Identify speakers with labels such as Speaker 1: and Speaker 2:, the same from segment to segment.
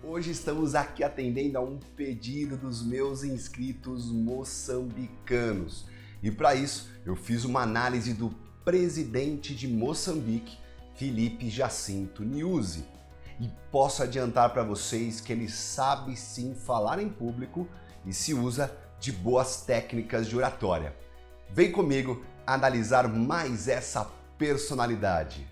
Speaker 1: Hoje estamos aqui atendendo a um pedido dos meus inscritos moçambicanos. E para isso, eu fiz uma análise do presidente de Moçambique, Filipe Jacinto Nyusi. E posso adiantar para vocês que ele sabe sim falar em público e se usa de boas técnicas de oratória. Vem comigo analisar mais essa personalidade.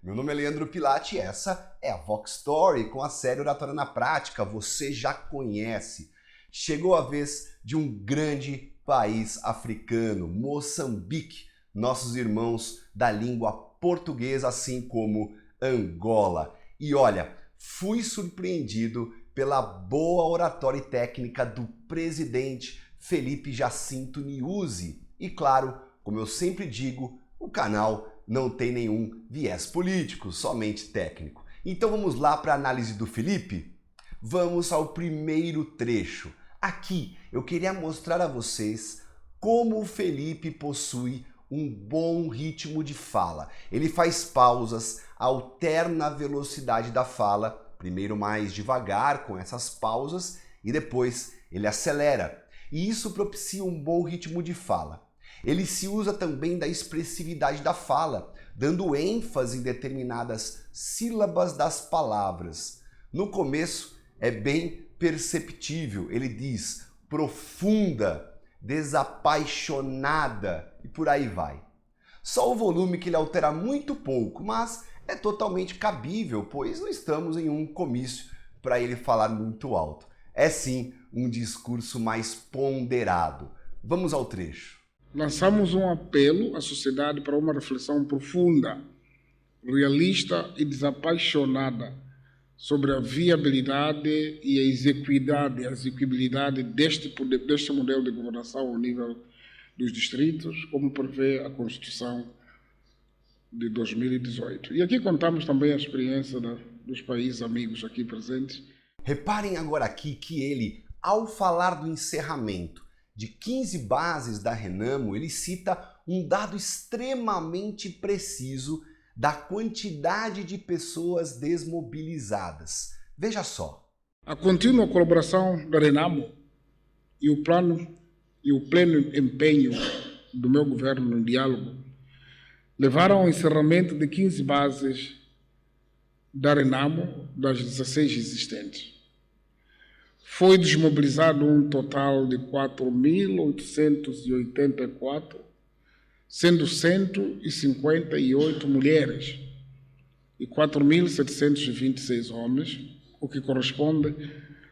Speaker 1: Meu nome é Leandro Pilati e essa é a Vox Story com a série Oratória na Prática. Você já conhece. Chegou a vez de um grande país africano, Moçambique, nossos irmãos da língua portuguesa, assim como Angola. E olha, fui surpreendido pela boa oratória e técnica do presidente Filipe Jacinto Nyusi. E claro, como eu sempre digo, o canal não tem nenhum viés político, somente técnico. Então vamos lá para a análise do Filipe? Vamos ao primeiro trecho. Aqui eu queria mostrar a vocês como o Filipe possui um bom ritmo de fala. Ele faz pausas, alterna a velocidade da fala, primeiro mais devagar com essas pausas e depois ele acelera. E isso propicia um bom ritmo de fala. Ele se usa também da expressividade da fala, dando ênfase em determinadas sílabas das palavras. No começo é bem perceptível, ele diz profunda, desapaixonada e por aí vai. Só o volume que ele altera muito pouco, mas é totalmente cabível, pois não estamos em um comício para ele falar muito alto. É sim um discurso mais ponderado. Vamos ao trecho.
Speaker 2: Lançamos um apelo à sociedade para uma reflexão profunda, realista e desapaixonada sobre a viabilidade e a execuibilidade deste modelo de governação ao nível dos distritos, como prevê a Constituição de 2018. E aqui contamos também a experiência dos países amigos aqui presentes.
Speaker 1: Reparem agora aqui que ele, ao falar do encerramento de 15 bases da Renamo, ele cita um dado extremamente preciso da quantidade de pessoas desmobilizadas. Veja só.
Speaker 2: A contínua colaboração da Renamo e o pleno empenho do meu governo no diálogo levaram ao encerramento de 15 bases da Renamo das 16 existentes. Foi desmobilizado um total de 4.884, sendo 158 mulheres e 4.726 homens, o que corresponde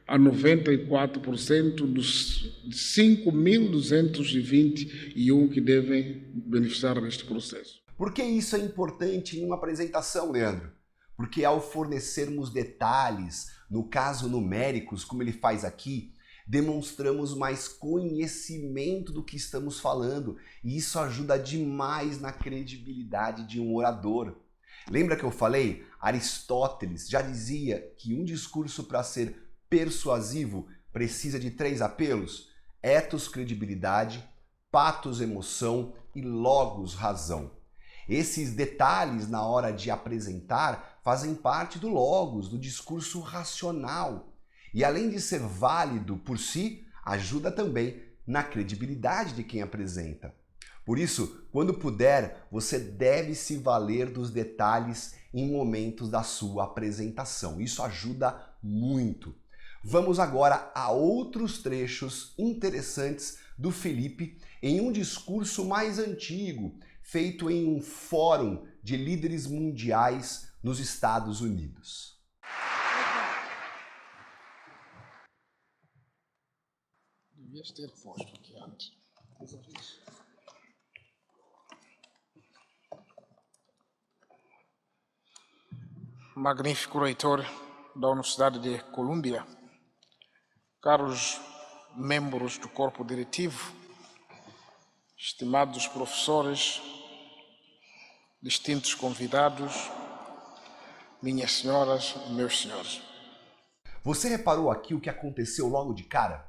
Speaker 2: a 94% dos 5.221 que devem beneficiar deste processo.
Speaker 1: Por que isso é importante em uma apresentação, Leandro? Porque ao fornecermos detalhes, no caso numéricos, como ele faz aqui, demonstramos mais conhecimento do que estamos falando e isso ajuda demais na credibilidade de um orador. Lembra que eu falei? Aristóteles já dizia que um discurso para ser persuasivo precisa de 3 apelos: ethos, credibilidade, pathos, emoção e logos, razão. Esses detalhes na hora de apresentar fazem parte do logos, do discurso racional. E além de ser válido por si, ajuda também na credibilidade de quem apresenta. Por isso, quando puder, você deve se valer dos detalhes em momentos da sua apresentação. Isso ajuda muito. Vamos agora a outros trechos interessantes do Filipe em um discurso mais antigo, feito em um fórum de líderes mundiais nos Estados Unidos.
Speaker 2: Devias ter posto aqui antes. Magnífico reitor da Universidade de Colômbia, caros membros do corpo diretivo, estimados professores, distintos convidados, minhas senhoras e meus senhores.
Speaker 1: Você reparou aqui o que aconteceu logo de cara?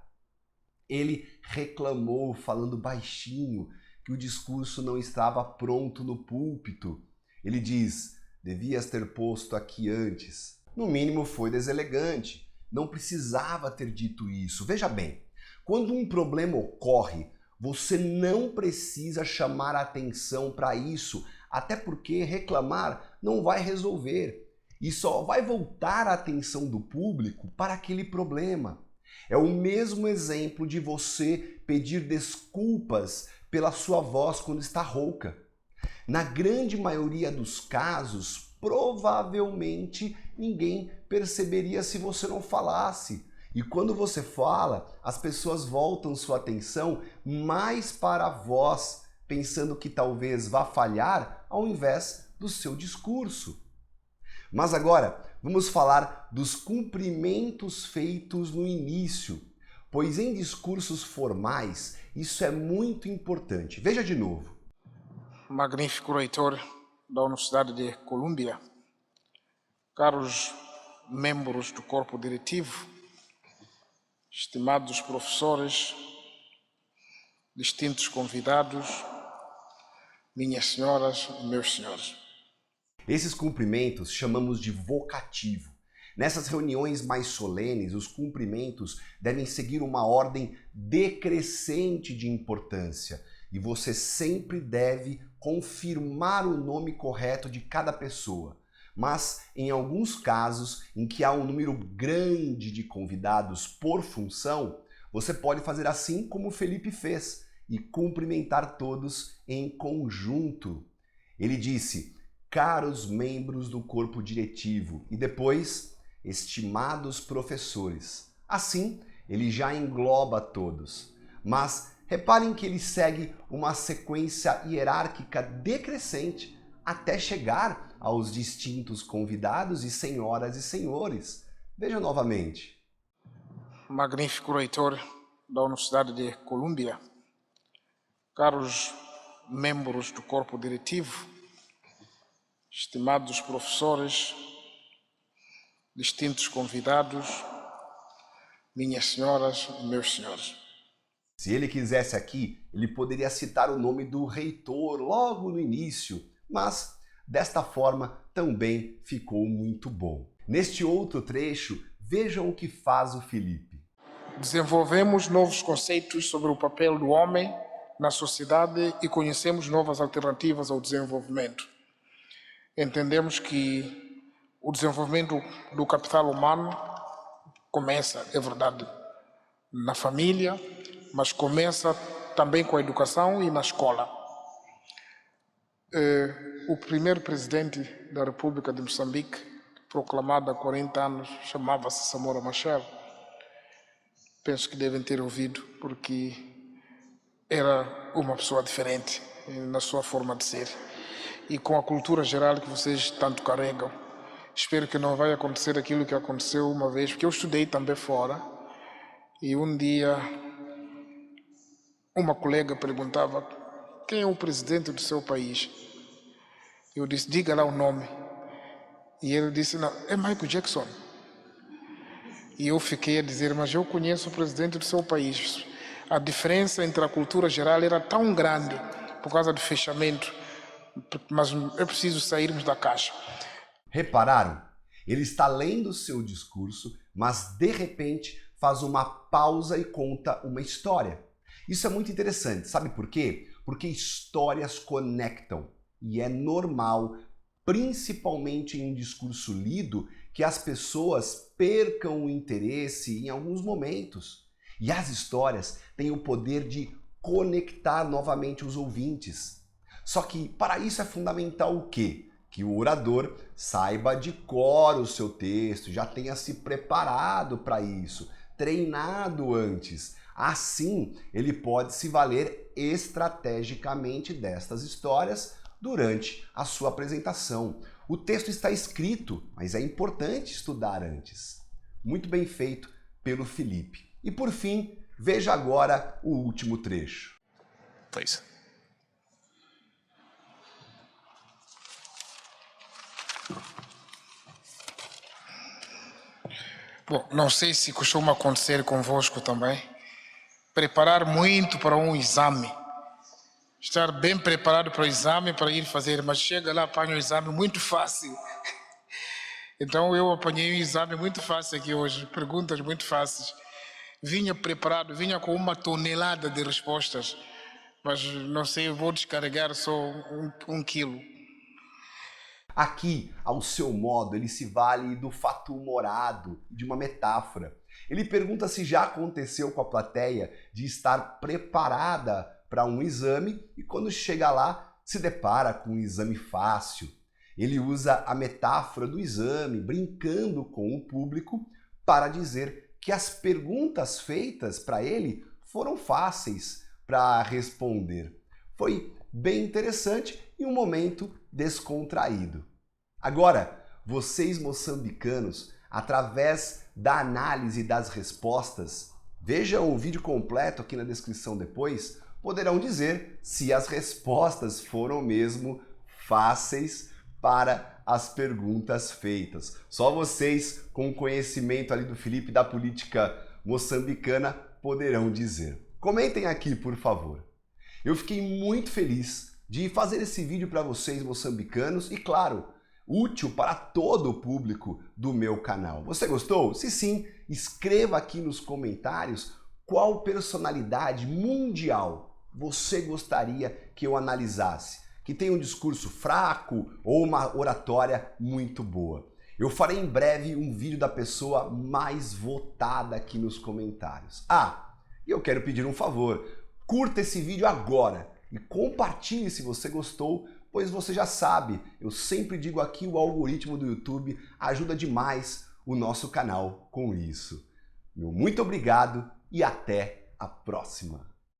Speaker 1: Ele reclamou, falando baixinho, que o discurso não estava pronto no púlpito. Ele diz: devias ter posto aqui antes. No mínimo foi deselegante. Não precisava ter dito isso. Veja bem, quando um problema ocorre, você não precisa chamar a atenção para isso, até porque reclamar não vai resolver e só vai voltar a atenção do público para aquele problema. É o mesmo exemplo de você pedir desculpas pela sua voz quando está rouca. Na grande maioria dos casos, provavelmente ninguém perceberia se você não falasse. E quando você fala, as pessoas voltam sua atenção mais para a voz, pensando que talvez vá falhar ao invés do seu discurso. Mas agora, vamos falar dos cumprimentos feitos no início, pois em discursos formais isso é muito importante. Veja de novo.
Speaker 2: Magnífico reitor da Universidade de Colômbia, caros membros do corpo diretivo, estimados professores, distintos convidados, minhas senhoras e meus senhores.
Speaker 1: Esses cumprimentos chamamos de vocativo. Nessas reuniões mais solenes, os cumprimentos devem seguir uma ordem decrescente de importância e você sempre deve confirmar o nome correto de cada pessoa. Mas, em alguns casos em que há um número grande de convidados por função, você pode fazer assim como o Felipe fez e cumprimentar todos em conjunto. Ele disse: caros membros do corpo diretivo, e depois, estimados professores. Assim, ele já engloba todos. Mas reparem que ele segue uma sequência hierárquica decrescente até chegar aos distintos convidados e senhoras e senhores. Veja novamente.
Speaker 2: Magnífico reitor da Universidade de Colômbia, caros membros do corpo diretivo, estimados professores, distintos convidados, minhas senhoras e meus senhores.
Speaker 1: Se ele quisesse aqui, ele poderia citar o nome do reitor logo no início, mas desta forma também ficou muito bom. Neste outro trecho, vejam o que faz o Felipe.
Speaker 2: Desenvolvemos novos conceitos sobre o papel do homem na sociedade e conhecemos novas alternativas ao desenvolvimento. Entendemos que o desenvolvimento do capital humano começa, é verdade, na família, mas começa também com a educação e na escola. O primeiro presidente da República de Moçambique, proclamado há 40 anos, chamava-se Samora Machel. Penso que devem ter ouvido, porque era uma pessoa diferente na sua forma de ser. E com a cultura geral que vocês tanto carregam, espero que não vai acontecer aquilo que aconteceu uma vez, porque eu estudei também fora, e um dia uma colega perguntava: quem é o presidente do seu país? Eu disse: diga lá o nome. E ele disse: não, é Michael Jackson. E eu fiquei a dizer: mas eu conheço o presidente do seu país. A diferença entre a cultura geral era tão grande por causa do fechamento, mas é preciso sairmos da caixa.
Speaker 1: Repararam? Ele está lendo o seu discurso, mas de repente faz uma pausa e conta uma história. Isso é muito interessante, sabe por quê? Porque histórias conectam e é normal, principalmente em um discurso lido, que as pessoas percam o interesse em alguns momentos. E as histórias têm o poder de conectar novamente os ouvintes. Só que para isso é fundamental o quê? Que o orador saiba de cor o seu texto, já tenha se preparado para isso, treinado antes. Assim, ele pode se valer estrategicamente destas histórias durante a sua apresentação. O texto está escrito, mas é importante estudar antes. Muito bem feito pelo Felipe. E por fim, veja agora o último trecho.
Speaker 3: Please.
Speaker 2: Bom, não sei se costuma acontecer convosco também, preparar muito para um exame. Estar bem preparado para o exame, para ir fazer, mas chega lá, apanha o exame muito fácil. Então eu apanhei um exame muito fácil aqui hoje, perguntas muito fáceis. Vinha preparado, vinha com 1 tonelada de respostas, mas não sei, eu vou descarregar só 1 quilo.
Speaker 1: Aqui, ao seu modo, ele se vale do fato humorado, de uma metáfora. Ele pergunta se já aconteceu com a plateia de estar preparada para um exame e quando chega lá se depara com um exame fácil. Ele usa a metáfora do exame, brincando com o público, para dizer que as perguntas feitas para ele foram fáceis para responder. Foi bem interessante e um momento descontraído. Agora, vocês moçambicanos, através da análise das respostas, vejam o vídeo completo aqui na descrição depois, poderão dizer se as respostas foram mesmo fáceis para as perguntas feitas. Só vocês, com o conhecimento ali do Felipe da política moçambicana, poderão dizer. Comentem aqui, por favor. Eu fiquei muito feliz de fazer esse vídeo para vocês, moçambicanos, e claro, útil para todo o público do meu canal. Você gostou? Se sim, escreva aqui nos comentários qual personalidade mundial você gostaria que eu analisasse, que tem um discurso fraco ou uma oratória muito boa. Eu farei em breve um vídeo da pessoa mais votada aqui nos comentários. E eu quero pedir um favor, curta esse vídeo agora e compartilhe se você gostou, pois você já sabe, eu sempre digo aqui, o algoritmo do YouTube ajuda demais o nosso canal com isso. Meu muito obrigado e até a próxima!